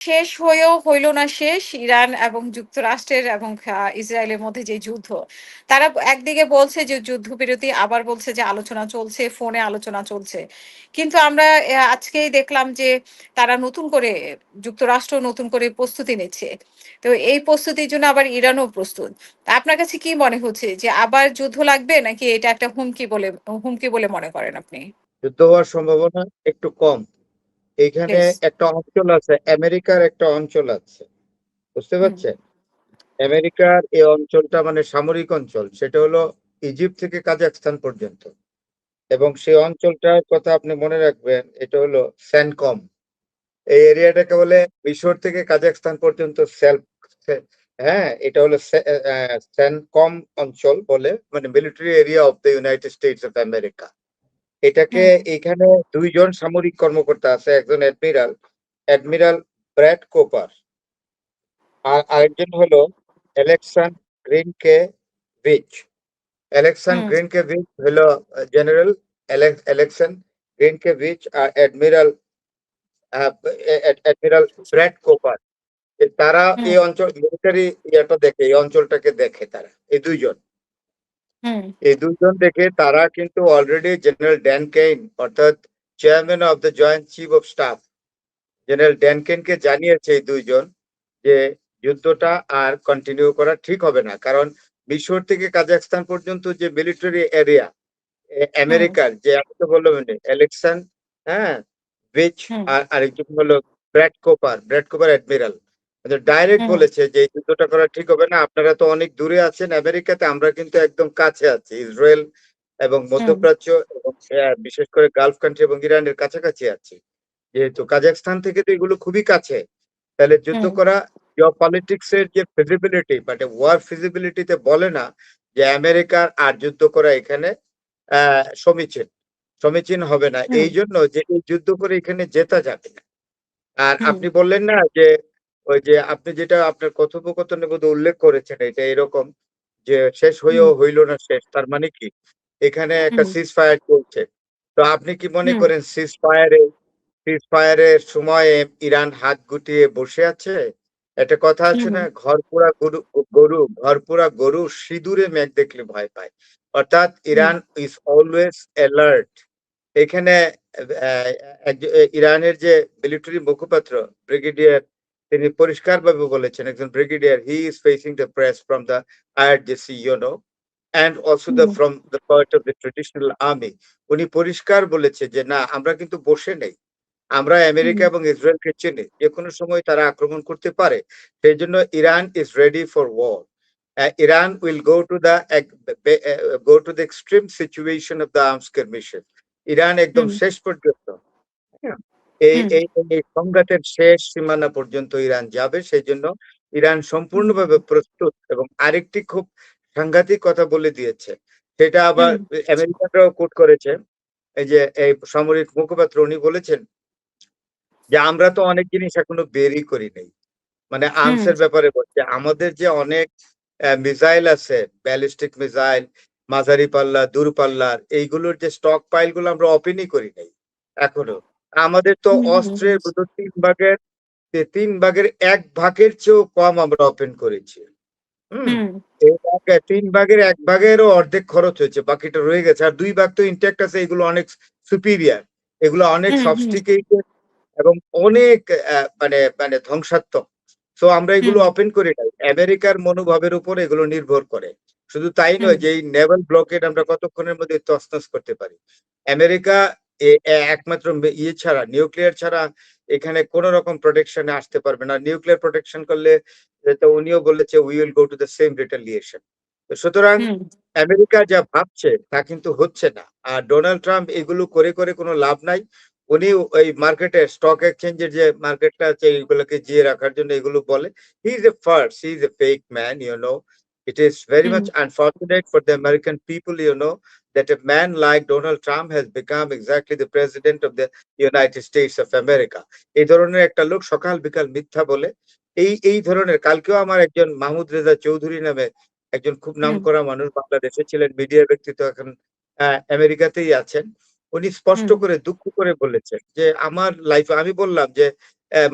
শেষ হয়েও হইল না শেষ। ইরান এবং যুক্তরাষ্ট্রের এবং ইসরায়েলের মধ্যে যে যুদ্ধ। তারা একদিকে বলছে যে যুদ্ধবিরতি, আবার বলছে যে আলোচনা চলছে, ফোনে আলোচনা চলছে। কিন্তু আমরা আজকেই দেখলাম যে তারা নতুন করে যুক্তরাষ্ট্র নতুন করে প্রস্তুতি নিচ্ছে। তো এই প্রস্তুতির জন্য আবার ইরানও প্রস্তুত। তা আপনার কাছে কি মনে হচ্ছে যে আবার যুদ্ধ লাগবে নাকি এটা একটা হুমকি বলে মনে করেন আপনি? যুদ্ধ হওয়ার সম্ভাবনা একটু কম। এইখানে বেশ। একটা অঞ্চল আছে, আমেরিকার একটা অঞ্চল আছে, বুঝতে হুম, পারছেন? আমেরিকার এই অঞ্চলটা মানে সামরিক অঞ্চল, সেটা হলো ইজিপ্ট থেকে কাজাখস্তান পর্যন্ত। এবং সেই অঞ্চলটার কথা আপনি মনে রাখবেন, এটা হলো স্যানকম। এই এরিয়াটাকে বলে মিশর থেকে কাজাখস্তান পর্যন্ত হ্যাঁ, এটা হলো স্যানকম অঞ্চল বলে, মানে military area of the United States of America. এটাকে, হুম, এখানে দুইজন সামরিক কর্মকর্তা আছে, একজন অ্যাডমিরাল, অ্যাডমিরাল ব্র্যাড কোপার, আর আরেকজন হলো অ্যালেক্সান গ্রিনকে ভিচ। অ্যালেক্সান হুম, গ্রিনকে ভিচ হলো জেনারেল অ্যালেক্সান গ্রিনকে ভিচ, আর অ্যাডমিরাল ব্র্যাড কোপার। তারা হুম, এই অঞ্চল মিলিটারি ইয়েটা দেখে, এই অঞ্চলটাকে দেখে তারা, হুম, এই দুইজন দেখে তারা কিন্তু অলরেডি জেনারেল ড্যান কেইন, অর্থাৎ chairman of the joint chief of staff, general Dan কেইনকে জানিয়েছে এই দুইজন যে যুদ্ধটা আর কন্টিনিউ করা ঠিক হবে না। কারণ মিশর থেকে কাজাখস্তান পর্যন্ত যে মিলিটারি এরিয়া হুম, আমেরিকার, যে আমি তো বললাম এলেকশন, হ্যাঁ, ভিচ, হুম, আর আরেকজন হলো ব্র্যাড কোপার অ্যাডমিরাল, ডাইরেক্ট হুম, বলেছে যে এই যুদ্ধটা করা ঠিক হবে না। আপনারা তো অনেক দূরে আছেন আমেরিকাতে, আমরা কিন্তু একদম কাছে আছি, ইসরায়েল এবং হুম, মধ্যপ্রাচ্য এবং বিশেষ করে গালফ কান্ট্রি এবং ইরানের কাছাকাছি আছি। যেহেতু কাজাখস্তান থেকে তো এগুলো খুবই কাছে, তাহলে যুদ্ধ হুম, করা জিও পলিটিক্স এর যে ফিজিবিলিটি, মানে ওয়ার ফিজিবিলিটিতে বলে না যে আমেরিকার আর যুদ্ধ করা এখানে সমীচীন, সমীচীন হবে না। হুম, এই জন্য যে এই যুদ্ধ করে এখানে জেতা যাবে না। আর হুম, আপনি বললেন না যে ওই যে আপনি যেটা আপনার কথোপকথনের মধ্যে উল্লেখ করেছেন, এটা এরকম যে শেষ হুম, হয়েও হইল না শেষ, তার মানে কি এখানে একটা হুম, সিজ ফায়ার চলছে। তো আপনি কি মনে হুম, করেন সিজ ফায়ারের সময়ে ইরান হাত গুটিয়ে বসে আছে? একটা কথা আছে হুম, না, ঘর পোড়া গরু সিঁদুরে মেঘ দেখলে ভয় পায়। অর্থাৎ হুম, ইরান ইজ অলওয়েজ অ্যালার্ট। এখানে ইরানের যে মিলিটারি মুখপাত্র ব্রিগেডিয়ার, তিনি পরিষ্কারভাবে বলেছেন, একজন brigadier, he is facing the press from the IRGC, and also hmm, from the part of the traditional army. উনি পরিষ্কার বলেছে যে না, আমরা কিন্তু বসে নেই, আমরা হুম, আমেরিকা এবং ইসরায়েলকে চিনি, যে কোনো সময় তারা আক্রমণ করতে পারে। সেই জন্য Iran is ready for war. Iran will go to the extreme situation of the arms skirmishes. Iran একদম হুম, শেষ পর্যন্ত, হ্যাঁ, এই হুম, এই এই সংঘাতের শেষ সীমানা পর্যন্ত ইরান যাবে। সেই জন্য ইরান সম্পূর্ণভাবে প্রস্তুত, এবং আরেকটি খুব সাংঘাতিক কথা বলে দিয়েছে, সেটা আবার হুম, আমেরিকানরাও কোট করেছে। এই যে এই সামরিক মুখপাত্র, উনি বলেছেন যে আমরা তো অনেক জিনিস এখনো বেরই করি নাই, মানে হুম, আর্মস এর ব্যাপারে বলছে, আমাদের যে অনেক মিসাইল আছে, ব্যালিস্টিক মিসাইল, মাঝারি পাল্লা, দূরপাল্লার, এইগুলোর যে স্টক পাইল গুলো আমরা ওপেনই করি নাই এখনো। আমাদের তো হুম, অস্ত্রের বোধহয় 3 ভাগের 1 ভাগের চেয়েও কম আমরা ওপেন করেছি। হুম, হুম, এই 3 ভাগের 1 ভাগেরও অর্ধেক খরচ হয়েছে, বাকিটা রয়ে গেছে। আর 2 ভাগ তো ইন্ট্যাক্ট আছে, এগুলো অনেক সুপিরিয়ার, এগুলো অনেক হুম, হুম, সফিস্টিকেটেড এবং অনেক মানে মানে ধ্বংসাত্মক। সো আমরা এগুলো হুম, ওপেন করি নাই, আমেরিকার মনোভাবের উপর এগুলো নির্ভর করে। শুধু তাই হুম, নয়, যে এই নেভাল ব্লকেড আমরা কতক্ষণের মধ্যে তছনছ করতে পারি। আমেরিকা একমাত্র ইয়ে ছাড়া, নিউক্লিয়ার ছাড়া এখানে কোন রকম প্রোটেকশনে আসতে পারবে না। নিউক্লিয়ার প্রোটেকশন করলে, তো উনিও বলেছে we will go to the same retaliation. সুতরাং হুম, আমেরিকা যা ভাবছে তা কিন্তু হচ্ছে না। আর ডোনাল্ড ট্রাম্প এগুলো করে করে কোনো লাভ নাই। উনি ওই মার্কেটে, স্টক এক্সচেঞ্জের যে মার্কেটটা আছে, এইগুলোকে জিয়ে রাখার জন্য এগুলো বলে। He is a farce, he is a fake man. It is very hmm, much unfortunate for the American people, that a man like Donald Trump has become exactly the president of the United States of America. এই ধরনের একটা লোক সকাল বিকাল মিথ্যা বলে। এই ধরনের, কালকেও আমার একজন মাহমুদ রেজা চৌধুরী নামে একজন খুব হুম, নামকরা মানুষ, বাংলাদেশে ছিলেন, মিডিয়ার ব্যক্তিত্ব, এখন আমেরিকাতেই আছেন। উনি স্পষ্ট হুম, করে দুঃখ করে বলেছেন যে আমার লাইফে, আমি বললাম যে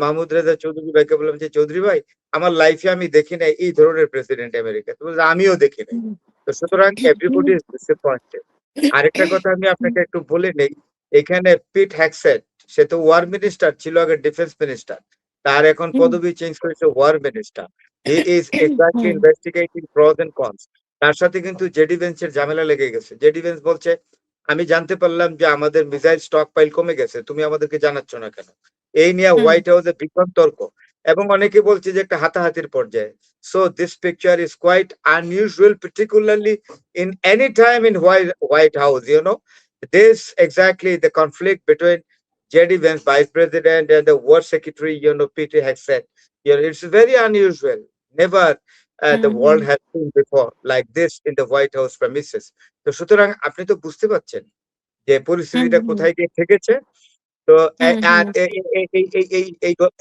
মাহমুদ রেজা চৌধুরী ভাইকে বললাম যে চৌধুরী ভাই আমার লাইফে আমি দেখি নাই এই ধরনের প্রেসিডেন্ট আমেরিকা। তো বলছে, আমিও দেখি নাই। তো সুতরাং এভরিবডি ইজ ডিসঅ্যাপয়েন্টেড। আরেকটা কথা আমি আপনাকে একটু বলে নেই, এখানে পিট হ্যাগসেট, সে তো ওয়ার মিনিস্টার ছিল, আগে ডিফেন্স মিনিস্টার, তার এখন পদবি চেঞ্জ করেছে war minister. He is exactly investigating pros and cons. তার সাথে কিন্তু জেডি ভেন্সের ঝামেলা লেগে গেছে। জেডি ভেন্স বলছে আমি জানতে পারলাম যে আমাদের মিসাইল স্টক পাইল কমে গেছে, তুমি আমাদেরকে জানাচ্ছ না কেন? এই নিয়ে হোয়াইট হাউসে বিকট তর্ক, এবং অনেকে বলছে যে একটা হাতাহাতির পর্যায়ে। So this picture is quite unusual, particularly in any time in White House, you know. This exactly the conflict between JD Vance, Vice President, and the War Secretary, you know, Peter Hegseth. You know, it's very unusual. Never the world has seen before like this in the White House premises. তো সুতরাং আপনি তো বুঝতে পারছেন যে পরিস্থিতিটা কোথায় গিয়ে ঠেকেছে। তো আর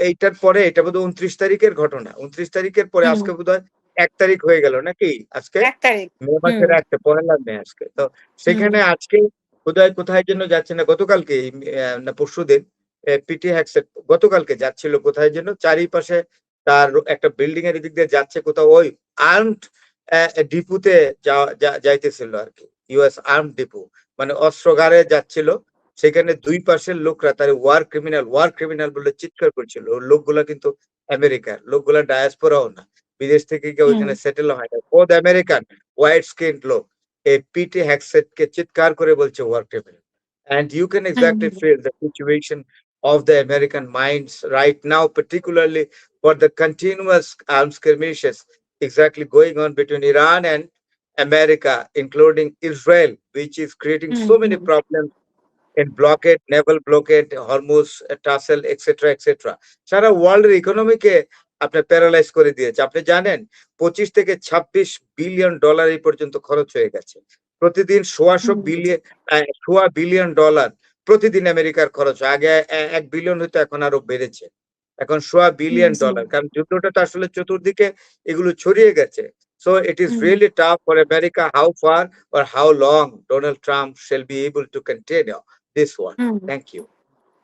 এইটার পরে, এটা বোধহয় 29 তারিখের ঘটনা। 29 তারিখের পরে আজকে বোধহয় 1 তারিখ হয়ে গেল নাকি? আজকে 1 তারিখ। মে মাসের 1 পহেলা মে আজকে। তো সেখানে আজকে বোধহয় কোথায় যেন যাচ্ছে, না গতকালকে না পরশুদিন পিটি হ্যাগসেট গতকালকে যাচ্ছিল কোথায় যেন, চারিপাশে তার একটা বিল্ডিং এর দিক দিয়ে যাচ্ছে কোথাও, ওই আর্মড ডিপুতে যাইতেছিল আর কি, ইউএস আর্মড ডিপু, মানে অস্ত্রাগারে যাচ্ছিল। সেখানে দুই পাশের লোকরা তার ওয়ার ক্রিমিনাল বলে চিৎকার করছিল। ওর লোকগুলা কিন্তু আমেরিকার লোকগুলা, ডায়াসপোরাও না, বিদেশ থেকে কেউ ওইখানে সেটেল হয় না, বোধ আমেরিকান হোয়াইট স্কিন লোক। এই পিটি হ্যাগসেট কে চিৎকার করে বলছে war criminal. And you can exactly feel the situation of the American minds right now, particularly for the continuous armed skirmishes exactly going on between Iran and America, including Israel, which is creating so many problems in blockade, naval blockade, Hormuz tussle, etc., etc. সারা ওয়ার্ল্ডের ইকোনমিকে আপনি paralyse করে দিয়েছে। আপনি জানেন 25 থেকে 26 billion dollar এই পর্যন্ত খরচ হয়ে গেছে। প্রতিদিন সোয়া বিলিয়ন ডলার প্রতিদিন আমেরিকার খরচ। আগে 1 বিলিয়ন হতো, এখন আরো বেড়েছে। এখন সোয়া বিলিয়ন ডলার, কারণ যুদ্ধটা তো আসলে চতুর্দিকে এগুলো ছড়িয়ে গেছে। So it is really tough for America how far or how long Donald Trump shall be able to continue this one. Thank you.